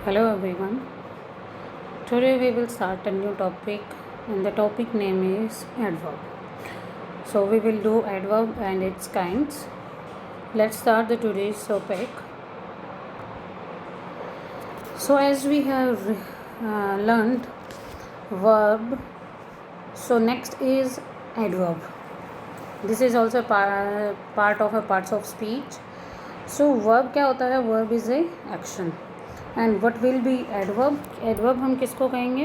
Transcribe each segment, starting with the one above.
Hello everyone. Today we will start a new topic and the topic name is adverb. So we will do adverb and its kinds. Let's start the today's topic. So as we have learned verb, so next is adverb. This is also part of a parts of speech. So verb क्या होता है? Verb is a action. And what will be adverb. Adverb हम किसको कहेंगे?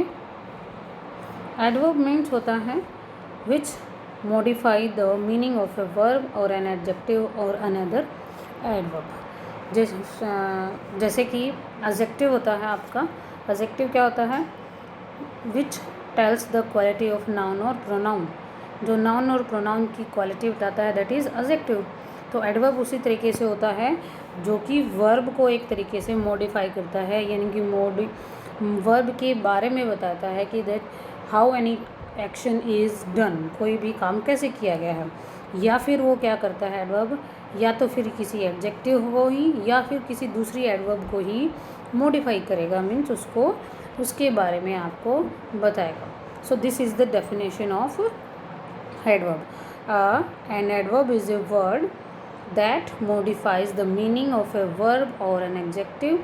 Adverb means होता है which modify the meaning of a verb और an adjective और अनदर एडवर्ब. जैसे कि एडजेक्टिव होता है आपका. एडजेक्टिव क्या होता है? Which tells the quality of noun और प्रोनाउन. जो नाउन और प्रोनाउन की क्वालिटी बताता है दैट इज़ एडजेक्टिव. तो एडवर्ब उसी तरीके से होता है जो कि वर्ब को एक तरीके से मॉडिफाई करता है, यानी कि वर्ब के बारे में बताता है कि that how any action is done, कोई भी काम कैसे किया गया है. या फिर वो क्या करता है एडवर्ब, या तो फिर किसी एडजेक्टिव को ही या फिर किसी दूसरी एडवर्ब को ही मॉडिफाई करेगा, मीन्स उसको उसके बारे में आपको बताएगा. So this is the definition of adverb. An adverb is a word that modifies the meaning of a verb or an adjective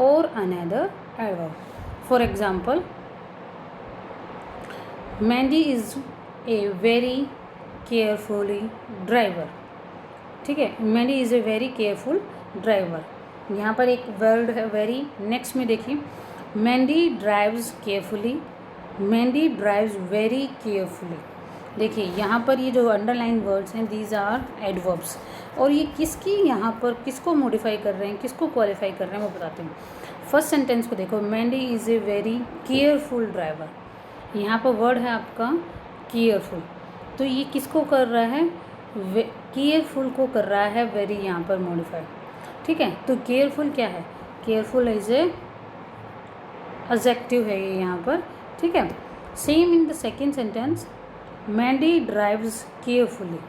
or another adverb. For example, Mandy is a very carefully driver. ठीक है, Mandy is a very careful driver. यहाँ पर एक word है very. Next में देखिए, Mandy drives carefully, Mandy drives very carefully. देखिए यहाँ पर ये जो अंडरलाइन वर्ड्स हैं दीज आर एडवर्ब्स. और ये किसकी यहाँ पर किसको मॉडिफाई कर रहे हैं, किसको क्वालिफाई कर रहे हैं वो बताते हैं. फर्स्ट सेंटेंस को देखो, Mandy is a very careful driver. यहाँ पर वर्ड है आपका केयरफुल. तो ये किसको कर रहा है? केयरफुल को कर रहा है वेरी यहाँ पर मॉडिफाई. ठीक है, तो केयरफुल क्या है? केयरफुल इज ए एडजेक्टिव है ये यहाँ पर. ठीक है, same in the second sentence, Mandy drives carefully.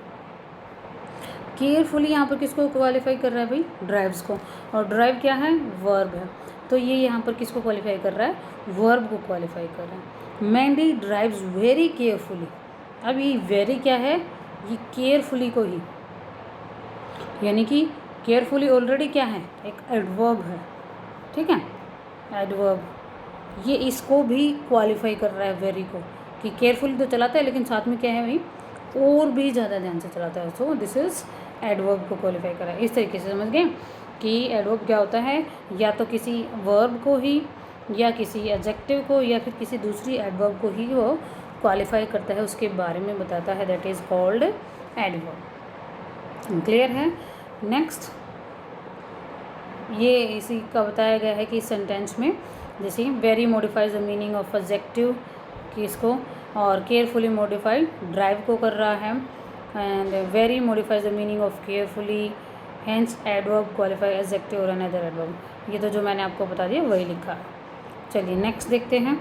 Carefully यहाँ पर किसको क्वालिफाई कर रहा है भाई? ड्राइव्स को. और ड्राइव क्या है? वर्ब है. तो ये यहाँ पर किसको क्वालिफाई कर रहा है? वर्ब को क्वालिफाई कर रहा है. Mandy drives very carefully. अब ये वेरी क्या है? ये केयरफुली को ही, यानी कि केयरफुली ऑलरेडी क्या है? एक एडवर्ब है. ठीक है, एडवर्ब ये इसको भी क्वालिफाई कर रहा है वेरी को, कि केयरफुली तो चलाता है लेकिन साथ में क्या है भाई, और भी ज़्यादा ध्यान से चलाता है. सो दिस इज़ एडवर्ब को क्वालिफाई करा है. इस तरीके से समझ गए कि एडवर्ब क्या होता है? या तो किसी वर्ब को ही या किसी एडजेक्टिव को या फिर किसी दूसरी एडवर्ब को ही वो क्वालिफाई करता है, उसके बारे में बताता है. That is called adverb. Clear है? नेक्स्ट ये इसी का बताया गया है कि इस सेंटेंस में जैसे very modifies the meaning of adjective किसको, और केयरफुली मॉडिफाइड ड्राइव को कर रहा है. And very modifies the meaning of carefully, hence adverb qualify adjective और अनदर एडवर्ब. ये तो जो मैंने आपको बता दिया वही लिखा है. चलिए नेक्स्ट देखते हैं.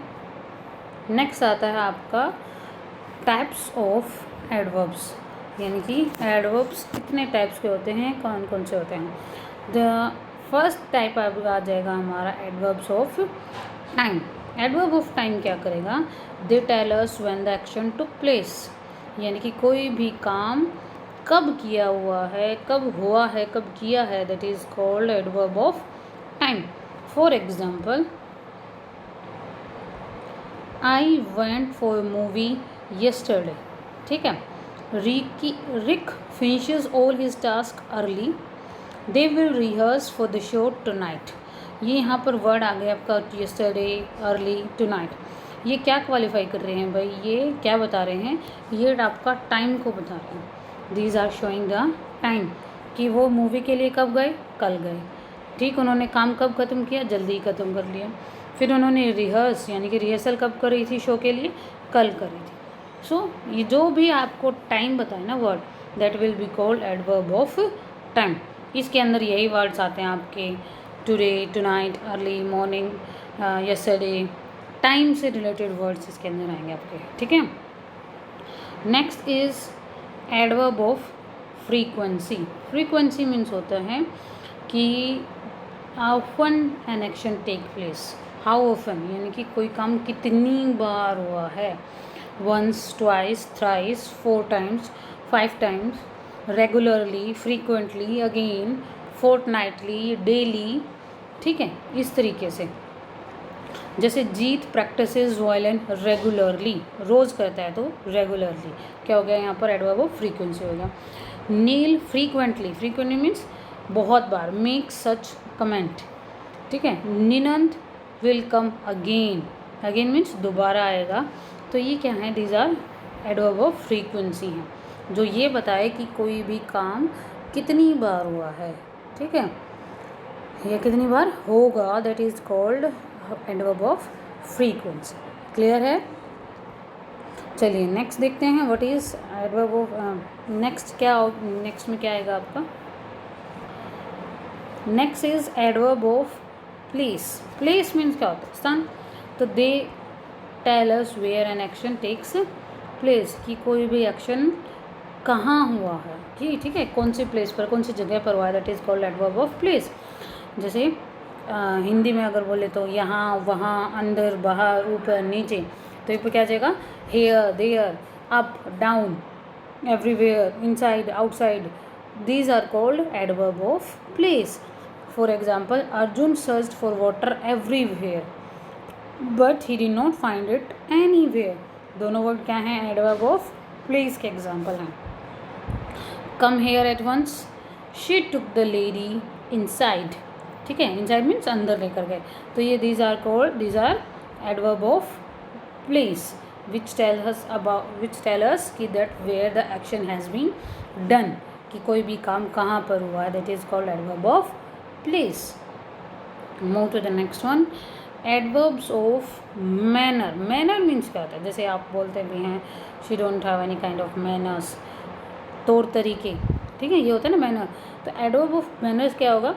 नेक्स्ट आता है आपका टाइप्स ऑफ एडवर्ब्स, यानी कि एडवर्ब्स कितने टाइप्स के होते हैं, कौन कौन से होते हैं. द फर्स्ट टाइप आ जाएगा हमारा adverbs of time. Adverb of time क्या करेगा? They tell us when the action took place, यानी कि कोई भी काम कब किया हुआ है, कब हुआ है, कब किया है. That is called adverb of time. For example, I went for movie yesterday. ठीक है, Rick finishes all his task early, they will rehearse for the show tonight. ये यहाँ पर वर्ड आ गया आपका येस्टरडे, अर्ली, टुनाइट. ये क्या क्वालिफाई कर रहे हैं भाई? ये क्या बता रहे हैं? ये आपका टाइम को बता रहे हैं. These are showing the time, कि वो मूवी के लिए कब गए? कल गए. ठीक, उन्होंने काम कब ख़त्म किया? जल्दी ख़त्म कर लिया. फिर उन्होंने रिहर्स यानी कि रिहर्सल कब कर रही थी शो के लिए? कल कर रही थी. सो ये जो भी आपको टाइम बताए ना word, that will be called adverb of time. इसके अंदर यही वर्ड्स आते हैं आपके today, tonight, early, morning, yesterday. Time से रिलेटेड वर्ड्स इसके अंदर आएंगे आपके. ठीक है. Next is adverb of frequency. Frequency means होता है कि often an action take place, how often यानी कि कोई काम कितनी बार हुआ है, once, twice, thrice, 4 times, 5 times, regularly, frequently, again, fortnightly, daily, ठीक है, इस तरीके से। जैसे जीत प्रैक्टिसेस वायलिन रेगुलरली, रोज़ करता है तो रेगुलरली, क्या हो गया यहाँ पर एडवर्ब ऑफ फ्रीक्वेंसी हो गया। नील फ्रीक्वेंटली, फ्रीक्वेंटली मीन्स बहुत बार, मेक सच कमेंट, ठीक है। Ninand will come again, again means दोबारा आएगा। तो ये क्या है, these are adverb of frequency हैं जो ये बताए कि कोई भी काम कितनी बार हुआ है, ठीक है, ये कितनी बार होगा, that is called adverb of frequency. Clear है। चलिए नेक्स्ट देखते हैं what is adverb of next, क्या नेक्स्ट में क्या आएगा आपका, next is adverb of place. Place means क्या होता है, स्थान। तो they tell us where an action takes place, कि कोई भी एक्शन कहाँ हुआ है, कि ठीक है, कौन सी प्लेस पर, कौन सी जगह पर हुआ है, that is called adverb of place. जैसे हिंदी में अगर बोले तो यहाँ, वहाँ, अंदर, बाहर, ऊपर, नीचे, तो ये पर क्या आ जाएगा, here, there, up, down, everywhere, inside, outside, these are called adverb of place. For example, Arjun searched for water everywhere but he did not find it anywhere. दोनों वर्ड क्या हैं, adverb of place के example हैं। Come here at once, she took the lady inside, ठीक है, inside means अंदर लेकर गए। तो ये these are called, these are adverb of place which tell us कि that where the action has been done, कि कोई भी काम कहाँ पर हुआ है, that is called adverb of place. Move to the next one, adverbs of manner. Manner means क्या होता है, जैसे आप बोलते भी हैं she don't have any kind of manners, तौर तरीके, ठीक है, ये होता है ना मैनर। तो एडवर्ब ऑफ मैनर्स क्या होगा,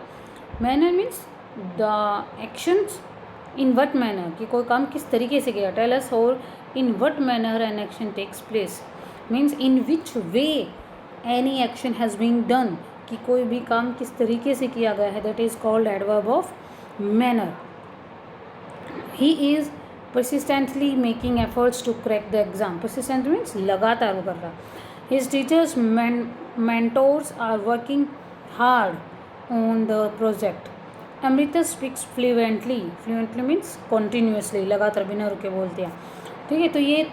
manner means the actions in what manner, कि कोई काम किस तरीके से किया, टेल अस और in what manner an action takes place, means in which way any action has been done, कि कोई भी काम किस तरीके से किया गया है, that is called adverb of manner. He is persistently making efforts to crack the exam, persistent means लगातार वो कर रहा। His teachers mentors are working hard on the project. Amrita speaks fluently, fluently means continuously, लगातार बिना रुके बोलते हैं, ठीक है। तो ये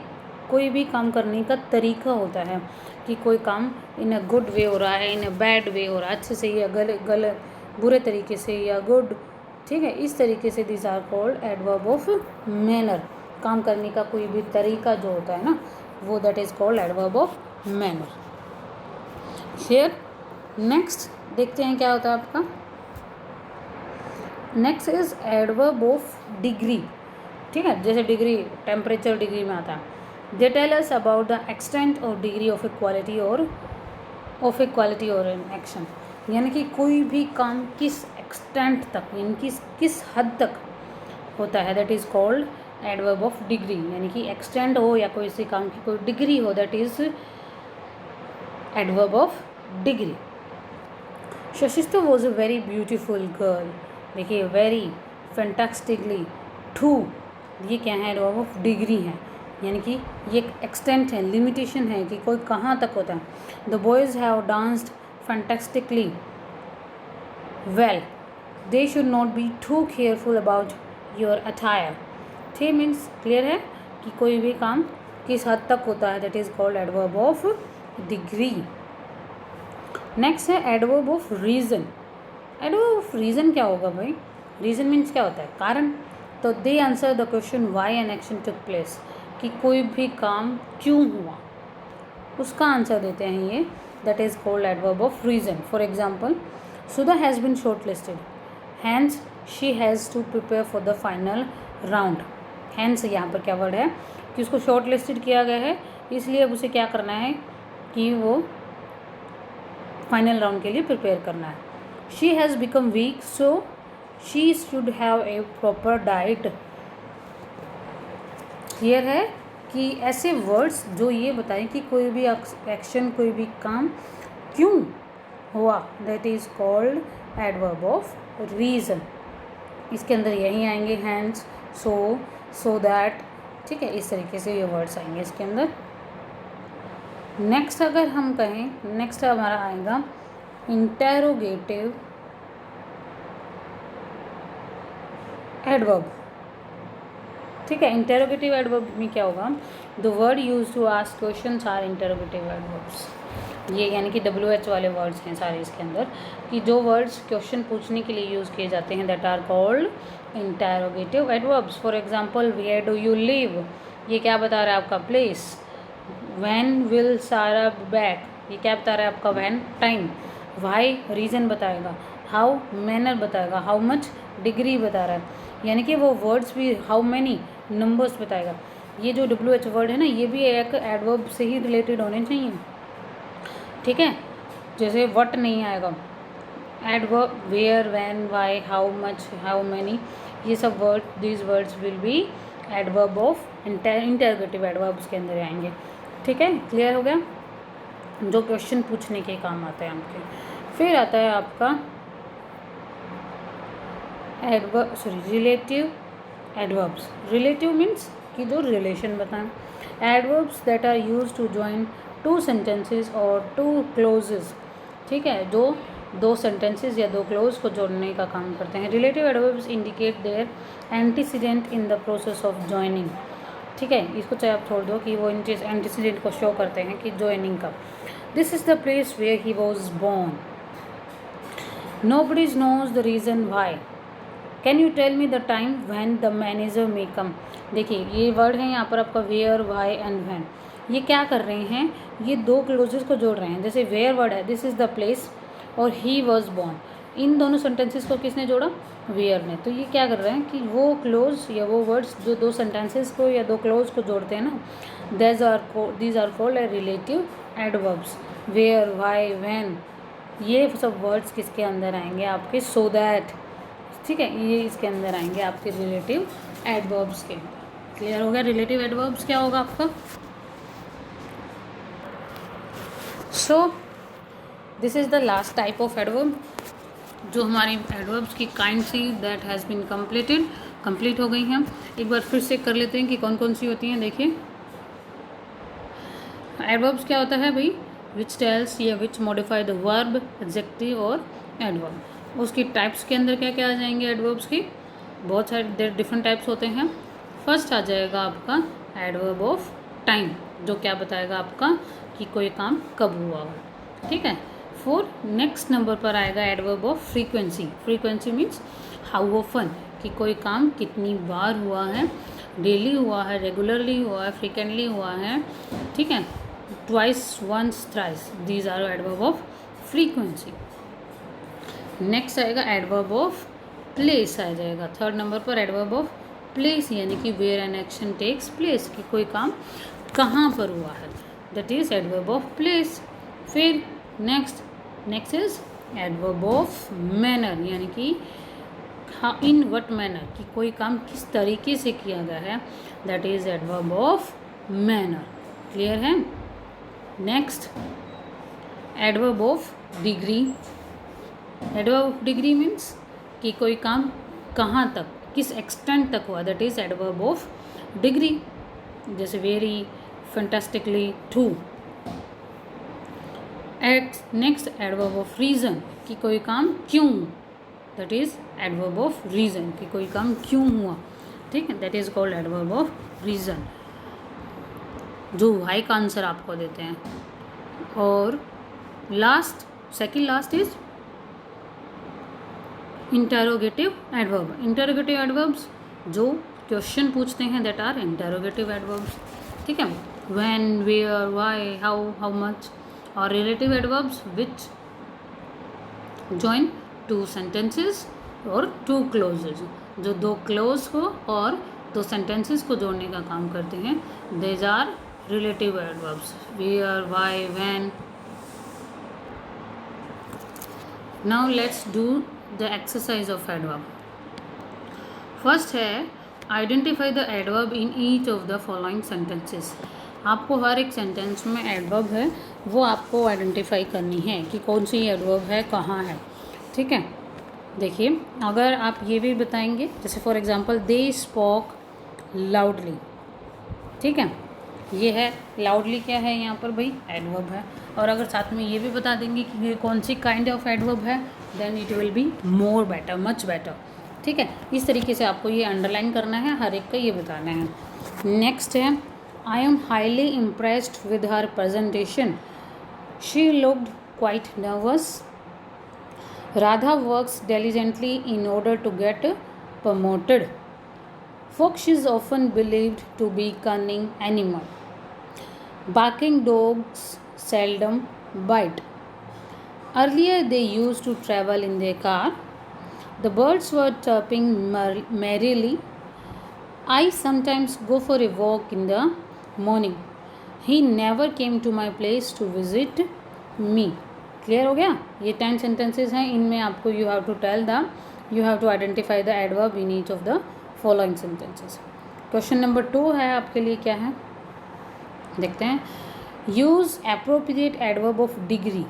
कोई भी काम करने का तरीका होता है कि कोई काम इन अ गुड वे हो रहा है, इन अ बैड वे हो रहा है, अच्छे से या गलत बुरे तरीके से या गुड, ठीक है, इस तरीके से this are called adverb of manner. काम करने का कोई भी तरीका जो होता है ना, वो that is called adverb of manner. Share next देखते हैं क्या होता है आपका, next is adverb of degree, ठीक है, जैसे डिग्री टेम्परेचर डिग्री में आता है। They tell us about the extent or degree of equality or an action, यानी कि कोई भी काम किस एक्सटेंट तक, यानी किस हद तक होता है, that is called adverb of degree. यानी कि एक्सटेंट हो या कोई सी काम की कोई डिग्री हो, that is adverb of degree. Shashista was a very beautiful girl, देखिए वेरी, फैंटास्टिकली, टू, ये क्या है, एडवर्ब ऑफ डिग्री है, यानी कि ये एक्सटेंट है, लिमिटेशन है कि कोई कहाँ तक होता है। The boys have danced fantastically well, they should not be too careful about your attire. थे मीन्स क्लियर है कि कोई भी काम किस हद तक होता है, that is called adverb of degree. Next है adverb of reason. Adverb of reason क्या होगा भाई, रीज़न मीन्स क्या होता है, कारण। तो they answer the question why an action took place, कि कोई भी काम क्यों हुआ, उसका आंसर देते हैं ये, that is called adverb of reason. For example, Sudha has been shortlisted, hence she has to prepare for the final round. Hence यहाँ पर क्या वर्ड है कि उसको शॉर्ट लिस्टेड किया गया है, इसलिए अब उसे क्या करना है कि वो फाइनल राउंड के लिए प्रिपेयर करना है। She has become weak, so she should have a proper diet. Clear है कि ऐसे वर्ड्स जो ये बताएं कि कोई भी एक्शन, कोई भी काम क्यों हुआ, that is called adverb of reason. इसके अंदर यही आएंगे, हैंड्स, सो दैट, ठीक है, इस तरीके से ये वर्ड्स आएंगे इसके अंदर। नेक्स्ट अगर हम कहें, नेक्स्ट हमारा आएगा इंटेरोगेटिव एडवर्ब। ठीक है, इंटेरोगेटिव एडवर्ब में क्या होगा, the word use to ask questions are interrogative adverbs. ये यानी कि WH वाले वर्ड्स हैं सारे इसके अंदर, कि जो वर्ड्स क्वेश्चन पूछने के लिए यूज़ किए जाते हैं, that are called interrogative adverbs. For example, where do you live, ये क्या बता रहा है आपका place. When will Sarah back, ये क्या बता रहा है आपका व्हेन, टाइम। व्हाई, रीज़न बताएगा। हाउ, मैनर बताएगा। हाउ मच, डिग्री बता रहा है। यानी कि वो वर्ड्स भी, हाउ मैनी, नंबर्स बताएगा। ये जो WH वर्ड है ना, ये भी एक एडवर्ब से ही रिलेटेड होने चाहिए। ठीक है, जैसे व्हाट नहीं आएगा, adverb where, when, why, how much, how many, ये सब word, these words will be adverb of interrogative adverbs के अंदर आएंगे। ठीक है, क्लियर हो गया, जो क्वेश्चन पूछने के काम आते हैं आपके। फिर आता है आपका रिलेटिव एडवर्ब्स। रिलेटिव मीन्स कि जो रिलेशन बताएं। Adverbs that are use to join two sentences और टू क्लोजेस। ठीक है, जो दो सेंटेंसेस या दो क्लोज को जोड़ने का काम करते हैं। Relative adverbs indicate their antecedent in the process of joining. ठीक है, इसको चाहे आप छोड़ दो कि वो एंटीसीडेंट को शो करते हैं कि जॉइनिंग का। This is the place where he was born. Nobody knows the reason why. Can you tell me the time when the manager may come. देखिए, ये वर्ड है यहाँ पर आपका वेयर, वाई एंड व्हेन। ये क्या कर रहे हैं, ये दो क्लोजेस को जोड़ रहे हैं। जैसे वेयर वर्ड है, दिस इज़ द प्लेस, और ही वॉज बोर्न, इन दोनों सेंटेंसेस को किसने जोड़ा, वेयर ने। तो ये क्या कर रहे हैं कि वो क्लोज या वो वर्ड्स जो दो सेंटेंसेस को या दो क्लोज को जोड़ते हैं ना, these are called relative adverbs. Where, why, when, ये सब वर्ड्स किसके अंदर आएंगे आपके, सो दैट। ठीक है, ये इसके अंदर आएंगे आपके रिलेटिव एडवर्ब्स के। क्लियर हो गया, रिलेटिव एडवर्ब्स क्या होगा आपका। So this is the last type of adverb. जो हमारी एडवर्ब्स की काइंड थी दैट हैज़ बीन कंप्लीट हो गई हैं। एक बार फिर से कर लेते हैं कि कौन कौन सी होती हैं। देखिए, एडवर्ब्स क्या होता है भाई, विच टेल्स या विच मॉडिफाई द वर्ब, एडजेक्टिव और एडवर्ब। उसकी टाइप्स के अंदर क्या क्या आ जाएंगे एडवर्ब्स की, बहुत सारे डिफरेंट टाइप्स होते हैं। फर्स्ट आ जाएगा आपका एडवर्ब ऑफ टाइम, जो क्या बताएगा आपका कि कोई काम कब हुआ हो। ठीक है, नेक्स्ट नंबर पर आएगा adverb of frequency. Frequency means how often, कि कोई काम कितनी बार हुआ है, डेली हुआ है, रेगुलरली हुआ है, फ्रीक्वेंटली हुआ है। ठीक है, twice, once, thrice, these are adverb of frequency. Next आएगा एडवर्ब ऑफ प्लेस आ जाएगा थर्ड नंबर पर। एडवर्ब ऑफ प्लेस यानी कि where an action takes place, कि कोई काम कहाँ पर हुआ है, that is adverb of place. फिर next is adverb of manner, यानी कि हाँ, इन वट मैनर, कि कोई काम किस तरीके से किया गया है, that is adverb of manner. Clear है। Next adverb of degree. Adverb of degree means कि कोई काम कहाँ तक, किस एक्सटेंट तक हुआ, that is adverb of degree. जैसे very, fantastically, true. Next adverb of reason, कि कोई काम क्यों, that is adverb of reason, कि कोई काम क्यों हुआ। ठीक है, that is called adverb of reason, जो वाई का आंसर आपको देते हैं। और second last is interrogative adverb. Interrogative adverbs जो क्वेश्चन पूछते हैं, दैट आर इंटेरोगेटिव एडवर्ब्स। ठीक है, when, where, why, how much. और relative adverbs which join two sentences और टू क्लोजेज, जो दो क्लोज को और दो सेंटेंसेस को जोड़ने का काम करते हैं, these are relative adverbs. Where, why, when. Now let's do the exercise of adverb. First है identify the adverb in each of the following sentences. आपको हर एक सेंटेंस में एडवर्ब है वो आपको आइडेंटिफाई करनी है कि कौन सी एडवर्ब है, कहाँ है। ठीक है, देखिए, अगर आप ये भी बताएंगे, जैसे for example they spoke loudly, ठीक है, ये है लाउडली, क्या है यहाँ पर भाई, एडवर्ब है। और अगर साथ में ये भी बता देंगे कि ये कौन सी काइंड ऑफ एडवर्ब है, then it will be more better, much better, ठीक है। इस तरीके से आपको ये अंडरलाइन करना है, हर एक का ये बताना है। नेक्स्ट है, I M highly impressed with her presentation, she looked quite nervous, Radha works diligently in order to get promoted. Fox is often believed to be cunning animal. Barking dogs seldom bite. Earlier they used to travel in their car. The birds were chirping merrily. I sometimes go for a walk in the morning. He never came to my place to visit me. Clear हो गया। ये 10 sentences हैं, इनमें आपको you have to identify the adverb in each of the following sentences. Question number 2 है आपके लिए, क्या है देखते हैं। Use appropriate adverb of degree.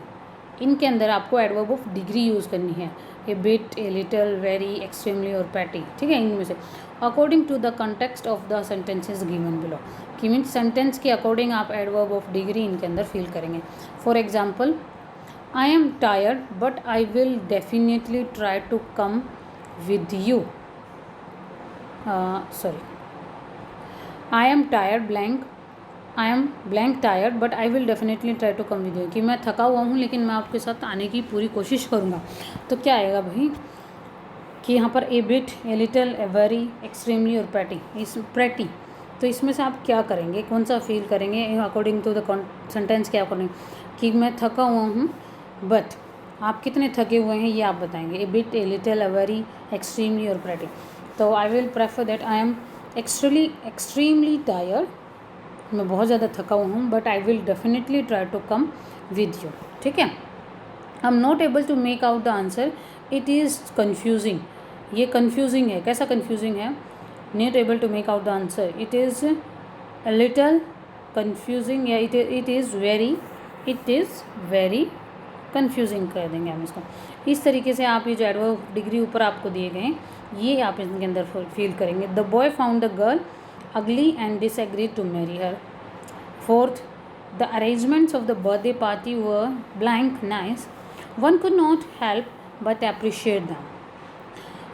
इनके अंदर आपको एडवर्ब ऑफ डिग्री यूज़ करनी है, a bit, a little, very, extremely और पैटी, ठीक है। इनमें से according to the context of the sentences given below, कि मीन्स सेंटेंस के अकॉर्डिंग आप एडवर्ब ऑफ डिग्री इनके अंदर फिल करेंगे। For example, I am tired, but I will definitely try to come with you. Sorry. I am tired blank. I am blank tired, but I will definitely try to come with you. कि मैं थका हुआ हूँ लेकिन मैं आपके साथ आने की पूरी कोशिश करूँगा। तो क्या आएगा भाई कि यहाँ पर ए bit, a little, a very, extremely और पैटी, इस प्रेटी। तो इसमें से आप क्या करेंगे, कौन सा फील करेंगे अकॉर्डिंग टू द सेंटेंस, क्या करेंगे कि मैं थका हुआ हूँ, बट आप कितने थके हुए हैं ये आप बताएंगे, a bit, a little, a very, extremely और प्रेटी। तो I will prefer that I am extremely tired, मैं बहुत ज़्यादा थका हुआ हूँ, but I will definitely try to come with you, ठीक है। I am not able to make out the answer, it is confusing. ये कन्फ्यूजिंग है, कैसा कन्फ्यूजिंग है, not able to make out the answer, it is a little confusing, या it is very confusing कर देंगे हम इसको। इस तरीके से आप ये जो एडवर्ब डिग्री ऊपर आपको दिए गए हैं ये आप इनके अंदर फील करेंगे। The boy found the girl ugly and disagreed to marry her. Fourth, the arrangements of the birthday party were blank nice, one could not help but appreciate them.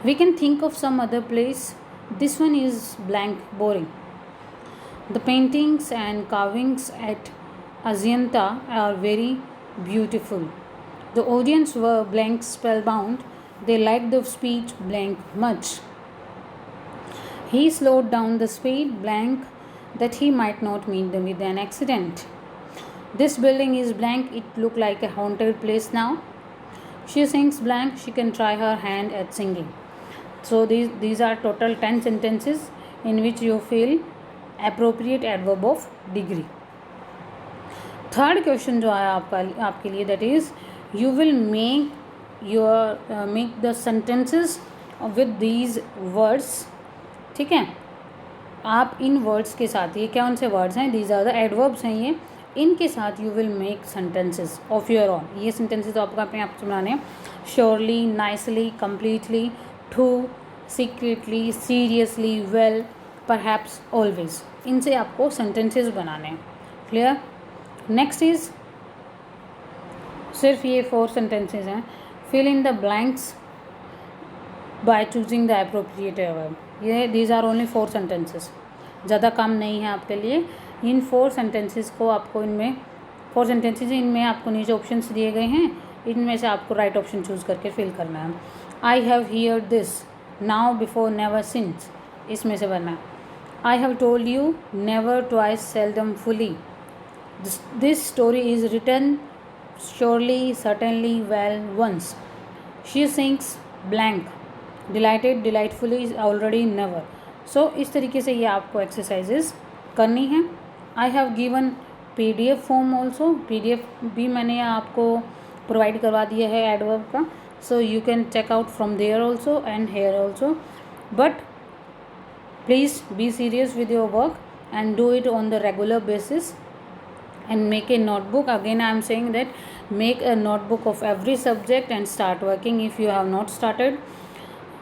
We can think of some other place, this one is blank boring. The paintings and carvings at Ajanta are very beautiful. The audience were blank spellbound. They liked the speech blank much. He slowed down the speed blank that he might not meet them with an accident. This building is blank. It look like a haunted place now. She sings blank. She can try her hand at singing. So these are total 10 sentences in which you feel appropriate adverb of degree. Third question जो आया आपके लिए, that is you will make the sentences with these words, ठीक है। आप इन words के साथ, ये कौन से वर्ड्स हैं, दीज आर द एडवर्ब्स हैं ये, इनके साथ you will make sentences of your own. ये सेंटेंसेस आपको अपने आप से बनाने हैं। Surely, nicely, completely, true, secretly, seriously, well, perhaps, always, इनसे आपको सेंटेंसेस बनाने हैं। क्लियर। नेक्स्ट इज सिर्फ ये 4 सेंटेंसेज हैं। Fill in the blanks by choosing the appropriate adverb. ये दीज आर ओनली 4 सेंटेंसेस, ज़्यादा काम नहीं है आपके लिए। इन 4 सेंटेंसेस को आपको, इनमें 4 सेंटेंसेज इनमें आपको नीचे ऑप्शंस दिए गए हैं, इनमें से आपको राइट ऑप्शन चूज़ करके फिल करना है। I have here this, now, before, never, since, इसमें से बनना है। I have told you, never, twice, seldom, fully. This story is written surely, certainly, well, once. She sings blank, delighted, delightfully, already, never. So इस तरीके से ये आपको exercises करनी है। I have given PDF form also, PDF भी मैंने आपको प्रोवाइड करवा दिया है एडवर्ब का, so you can check out from there also and here also, but please be serious with your work and do it on the regular basis and make a notebook. Again I am saying that make a notebook of every subject and start working if you have not started.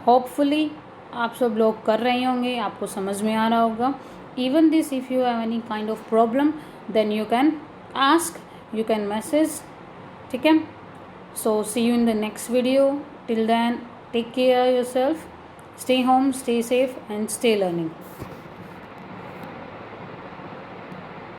Hopefully आप सब लोग कर रहे होंगे, आपको समझ में आ रहा होगा. Even this, if you have any kind of problem, then you can ask, you can message. ठीक है. So see you in the next video. Till then, take care of yourself, stay home, stay safe and stay learning.